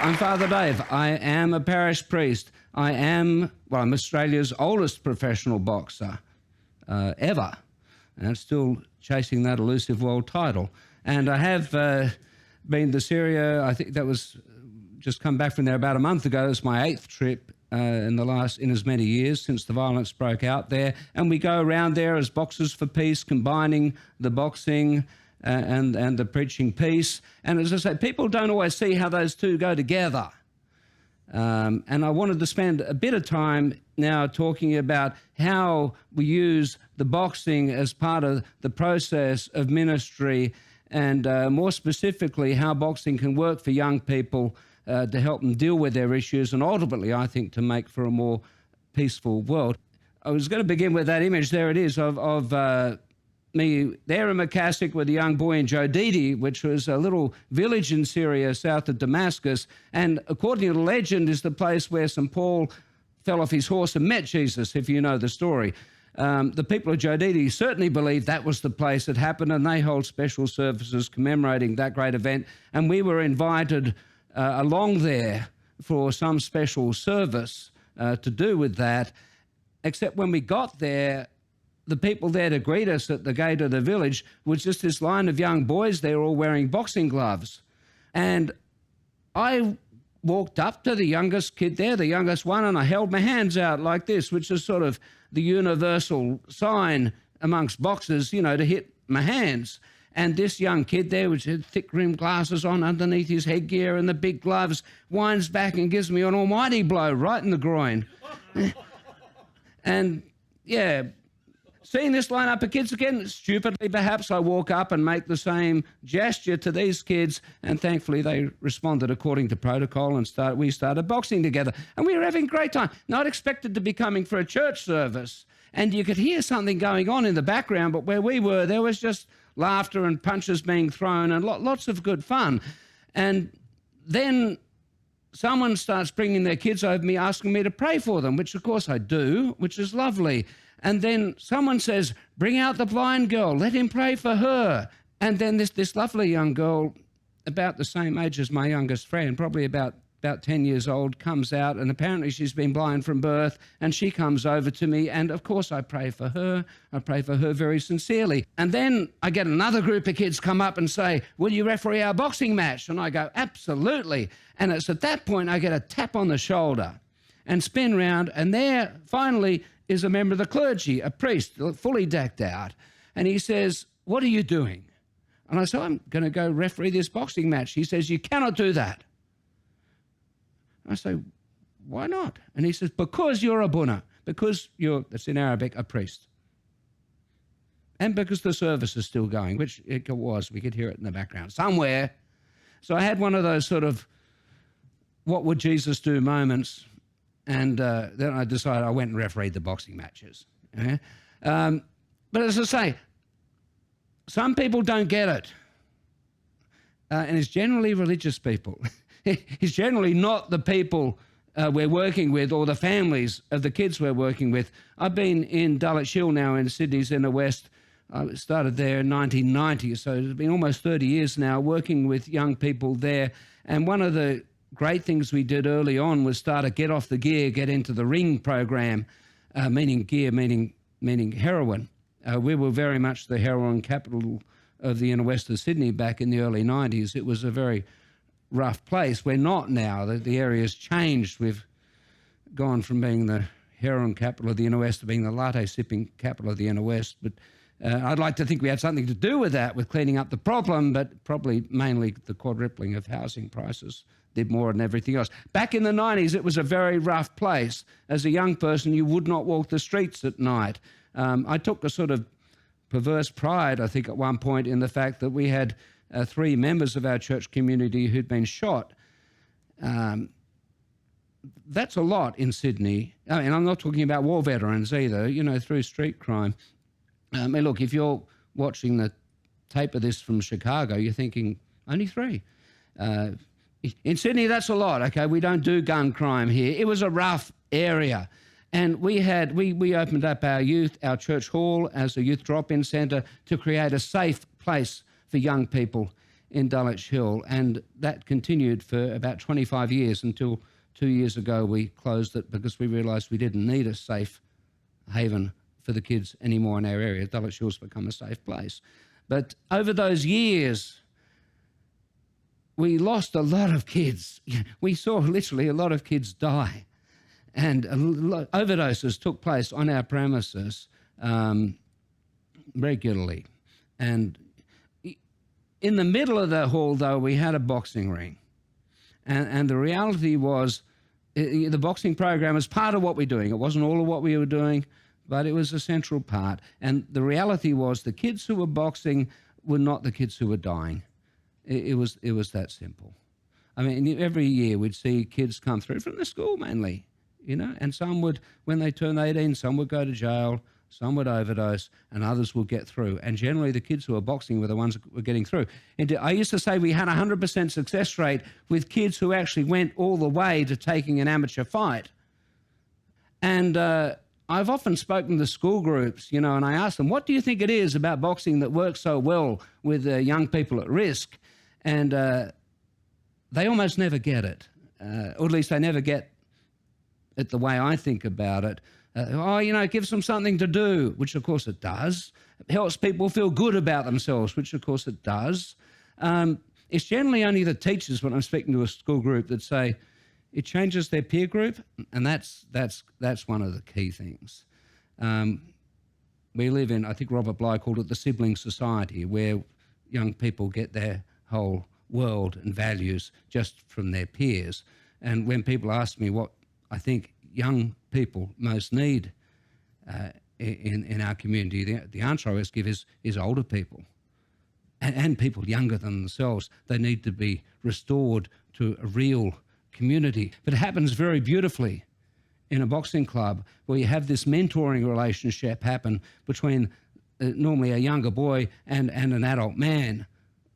I'm Father Dave. I am a parish priest. I'm Australia's oldest professional boxer ever, and still chasing that elusive world title. And I have been to Syria. I think that was just come back from there about a month ago. It was my 8th trip in as many years since the violence broke out there. And we go around there as Boxers for Peace, combining the boxing and the preaching peace. And as I say, people don't always see how those two go together. And I wanted to spend a bit of time now talking about how we use the boxing as part of the process of ministry, and more specifically, how boxing can work for young people to help them deal with their issues, and ultimately, I think, to make for a more peaceful world. I was going to begin with that image. There it is of me there in Macassic with a young boy in Jodidi, which was a little village in Syria south of Damascus, and according to legend is the place where St. Paul fell off his horse and met Jesus, if you know the story. The people of Jodidi certainly believe that was the place it happened, and they hold special services commemorating that great event, and we were invited along there for some special service to do with that, except when we got there, the people there to greet us at the gate of the village was just this line of young boys there all wearing boxing gloves. And I walked up to the youngest kid there, the youngest one, and I held my hands out like this, which is sort of the universal sign amongst boxers, you know, to hit my hands. And this young kid there, which had thick-rimmed glasses on underneath his headgear and the big gloves, winds back and gives me an almighty blow right in the groin. And, yeah, seeing this lineup of kids again, stupidly perhaps, I walk up and make the same gesture to these kids, and thankfully they responded according to protocol, and we started boxing together. And we were having a great time. Not expected to be coming for a church service, and you could hear something going on in the background, but where we were, there was just laughter and punches being thrown and lots of good fun. And then someone starts bringing their kids over me, asking me to pray for them, which of course I do, which is lovely. And then someone says, bring out the blind girl, let him pray for her. And then this lovely young girl, about the same age as my youngest friend, probably about 10 years old, comes out, and apparently she's been blind from birth, and she comes over to me, and of course I pray for her. I pray for her very sincerely. And then I get another group of kids come up and say, will you referee our boxing match? And I go, absolutely. And it's at that point I get a tap on the shoulder and spin round, and there finally is a member of the clergy, a priest, fully decked out. And he says, what are you doing? And I say, I'm going to go referee this boxing match. He says, you cannot do that. I say, why not? And he says, because you're a bunna, because you're, that's in Arabic, a priest. And because the service is still going, which it was, we could hear it in the background somewhere. So I had one of those sort of, what would Jesus do moments, and then I decided I went and refereed the boxing matches. Yeah? But as I say, some people don't get it. And it's generally religious people. It's generally not the people we're working with or the families of the kids we're working with. I've been in Dulwich Hill now in Sydney's inner west. I started there in 1990, so it's been almost 30 years now working with young people there. And one of the great things we did early on was start a get off the gear, get into the ring program, meaning gear, meaning heroin. We were very much the heroin capital of the inner west of Sydney back in the early 90s. It was a very rough place. We're not now. The area's changed. We've gone from being the heroin capital of the inner west to being the latte sipping capital of the inner west. But I'd like to think we had something to do with that, with cleaning up the problem, but probably mainly the quadrupling of housing prices did more than everything else. Back in the 90s, it was a very rough place. As a young person, you would not walk the streets at night. I took a sort of perverse pride, I think, at one point in the fact that we had 3 members of our church community who'd been shot. That's a lot in Sydney. I mean, I'm not talking about war veterans either, you know, through street crime. I mean, look, if you're watching the tape of this from Chicago, you're thinking, only 3. In Sydney, that's a lot, okay? We don't do gun crime here. It was a rough area. And we opened up our church hall as a youth drop-in centre to create a safe place for young people in Dulwich Hill, and that continued for about 25 years until 2 years ago we closed it because we realised we didn't need a safe haven for the kids anymore in our area. Dulwich Hill's become a safe place. But over those years, we lost a lot of kids. We saw literally a lot of kids die. And overdoses took place on our premises regularly. And in the middle of the hall, though, we had a boxing ring. And the reality was the boxing program was part of what we're doing. It wasn't all of what we were doing, but it was a central part. And the reality was the kids who were boxing were not the kids who were dying. It was that simple. I mean, every year we'd see kids come through from the school mainly, you know, and some would, when they turned 18, some would go to jail, some would overdose, and others would get through. And generally the kids who were boxing were the ones that were getting through. And I used to say we had a 100% success rate with kids who actually went all the way to taking an amateur fight. And I've often spoken to school groups, you know, and I ask them, what do you think it is about boxing that works so well with young people at risk? And they almost never get it, or at least they never get it the way I think about it. It gives them something to do, which of course it does. It helps people feel good about themselves, which of course it does. It's generally only the teachers, when I'm speaking to a school group, that say it changes their peer group, and that's one of the key things. We live in, I think Robert Bly called it the sibling society, where young people get their whole world and values just from their peers. And when people ask me what I think young people most need in our community, the answer I always give is older people and people younger than themselves. They need to be restored to a real community. But it happens very beautifully in a boxing club where you have this mentoring relationship happen between normally a younger boy and an adult man,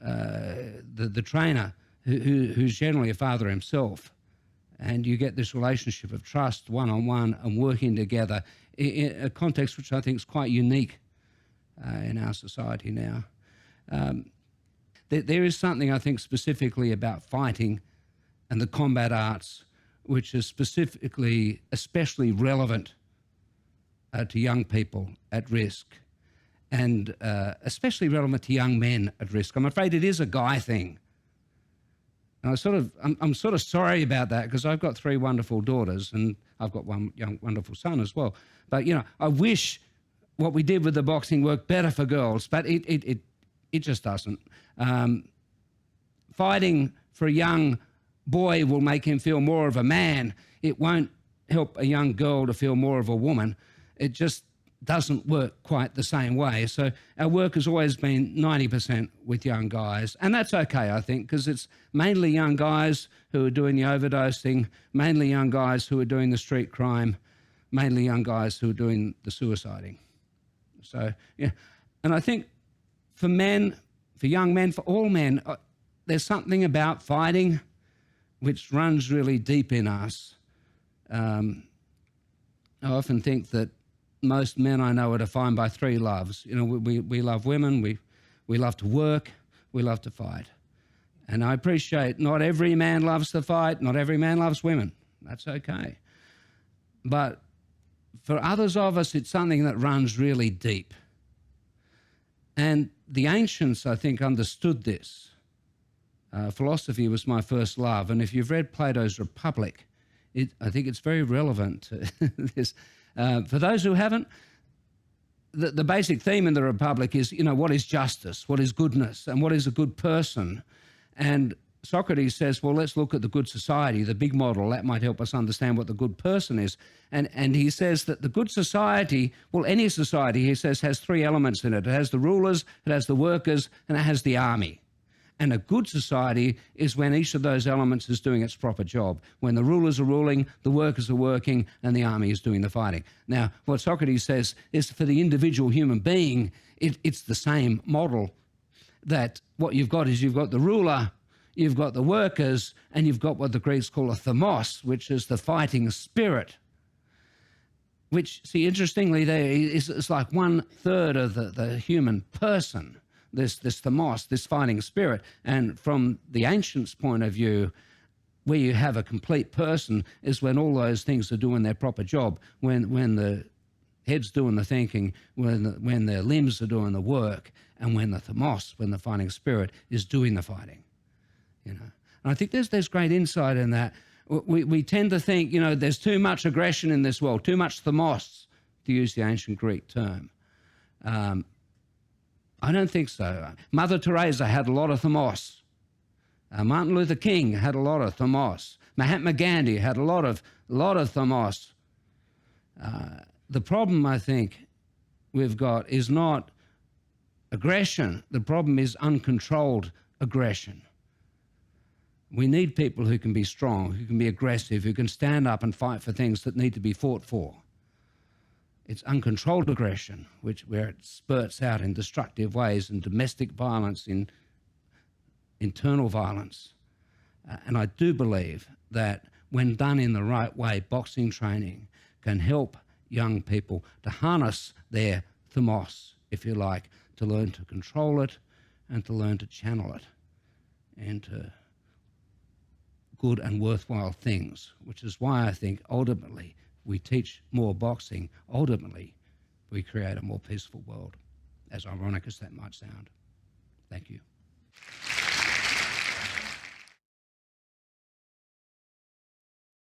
the trainer, who's generally a father himself. And you get this relationship of trust, one-on-one, and working together in a context which I think is quite unique in our society now. There is something, I think, specifically about fighting and the combat arts, which is especially relevant to young people at risk, and especially relevant to young men at risk. I'm afraid it is a guy thing. And I'm sort of sorry about that, because I've got 3 wonderful daughters and I've got one young wonderful son as well. But, you know, I wish what we did with the boxing worked better for girls, but it just doesn't. Fighting for a young boy will make him feel more of a man. It won't help a young girl to feel more of a woman. It just doesn't work quite the same way. So our work has always been 90% with young guys, and that's okay, I think, because it's mainly young guys who are doing the overdosing, mainly young guys who are doing the street crime, mainly young guys who are doing the suiciding. So, yeah, and I think for men, for young men, for all men, there's something about fighting which runs really deep in us. I often think that most men I know are defined by 3 loves. You know, we love women, we love to work, we love to fight. And I appreciate not every man loves to fight, not every man loves women. That's okay. But for others of us, it's something that runs really deep. And the ancients, I think, understood this. Philosophy was my first love, and if you've read Plato's Republic, I think it's very relevant to this. For those who haven't, the basic theme in the Republic is, you know, what is justice, what is goodness, and what is a good person? And Socrates says, well, let's look at the good society, the big model. That might help us understand what the good person is. And he says that the good society, well, any society, he says, has 3 elements in it. It has the rulers, it has the workers, and it has the army. And a good society is when each of those elements is doing its proper job. When the rulers are ruling, the workers are working, and the army is doing the fighting. Now, what Socrates says is for the individual human being, it's the same model, that what you've got is you've got the ruler, you've got the workers, and you've got what the Greeks call a themos, which is the fighting spirit. Which, see, interestingly, it's like 1/3 of the human person. this themos, this fighting spirit. And from the ancients' point of view, where you have a complete person is when all those things are doing their proper job, when the head's doing the thinking, when the limbs are doing the work, and when the themos, when the fighting spirit is doing the fighting. And I think there's great insight in that. We tend to think, there's too much aggression in this world, too much themos, to use the ancient Greek term. I don't think so. Mother Teresa had a lot of themos. Martin Luther King had a lot of themos. Mahatma Gandhi had a lot of themos. The problem, I think, we've got is not aggression. The problem is uncontrolled aggression. We need people who can be strong, who can be aggressive, who can stand up and fight for things that need to be fought for. It's uncontrolled aggression, where it spurts out in destructive ways, in domestic violence, in internal violence. And I do believe that when done in the right way, boxing training can help young people to harness their themos, if you like, to learn to control it and to learn to channel it into good and worthwhile things, which is why I think ultimately we teach more boxing. Ultimately, we create a more peaceful world, as ironic as that might sound. Thank you.